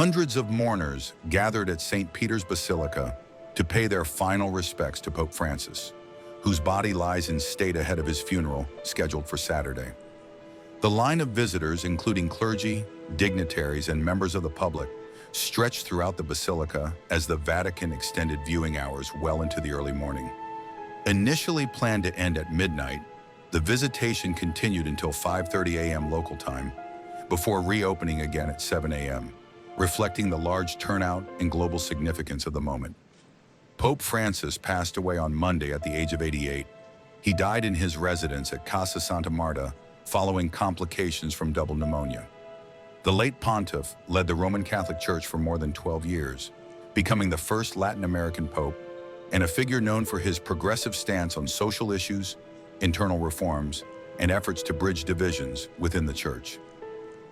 Hundreds of mourners gathered at St. Peter's Basilica to pay their final respects to Pope Francis, whose body lies in state ahead of his funeral, scheduled for Saturday. The line of visitors, including clergy, dignitaries, and members of the public, stretched throughout the Basilica as the Vatican extended viewing hours well into the early morning. Initially planned to end at midnight, the visitation continued until 5:30 a.m. local time, before reopening again at 7 a.m., reflecting the large turnout and global significance of the moment. Pope Francis passed away on Monday at the age of 88. He died in his residence at Casa Santa Marta following complications from double pneumonia. The late pontiff led the Roman Catholic Church for more than 12 years, becoming the first Latin American pope and a figure known for his progressive stance on social issues, internal reforms, and efforts to bridge divisions within the church.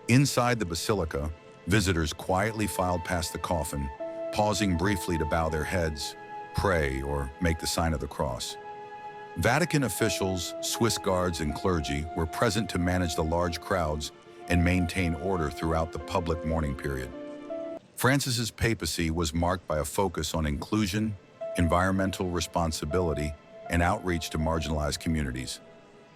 Inside the Basilica, visitors quietly filed past the coffin, pausing briefly to bow their heads, pray, or make the sign of the cross. Vatican officials, Swiss guards, and clergy were present to manage the large crowds and maintain order throughout the public mourning period. Francis's papacy was marked by a focus on inclusion, environmental responsibility, and outreach to marginalized communities.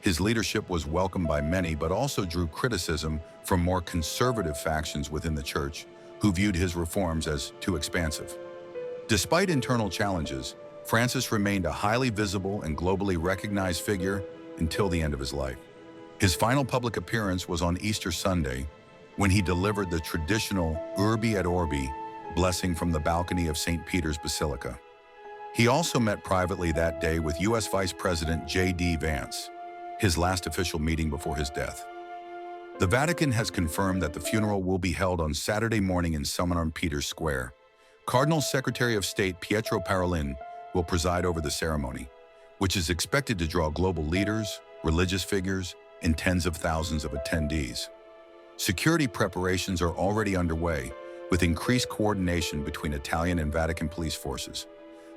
His leadership was welcomed by many, but also drew criticism from more conservative factions within the church, who viewed his reforms as too expansive. Despite internal challenges, Francis remained a highly visible and globally recognized figure until the end of his life. His final public appearance was on Easter Sunday, when he delivered the traditional Urbi et Orbi blessing from the balcony of St. Peter's Basilica. He also met privately that day with U.S. Vice President J.D. Vance, his last official meeting before his death. The Vatican has confirmed that the funeral will be held on Saturday morning in St. Peter's Square. Cardinal Secretary of State Pietro Parolin will preside over the ceremony, which is expected to draw global leaders, religious figures, and tens of thousands of attendees. Security preparations are already underway, with increased coordination between Italian and Vatican police forces.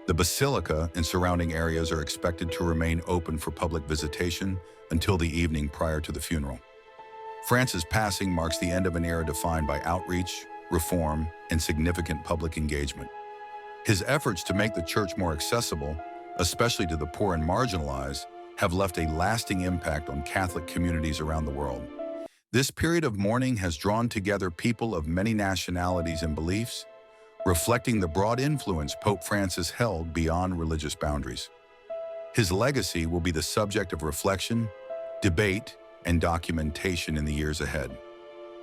The Basilica and surrounding areas are expected to remain open for public visitation until the evening prior to the funeral. Francis' passing marks the end of an era defined by outreach, reform, and significant public engagement. His efforts to make the church more accessible, especially to the poor and marginalized, have left a lasting impact on Catholic communities around the world. This period of mourning has drawn together people of many nationalities and beliefs, reflecting the broad influence Pope Francis held beyond religious boundaries. His legacy will be the subject of reflection, debate, and documentation in the years ahead.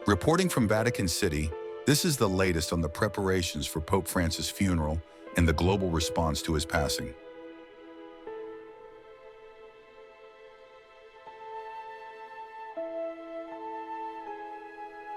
Reporting from Vatican City, this is the latest on the preparations for Pope Francis' funeral and the global response to his passing.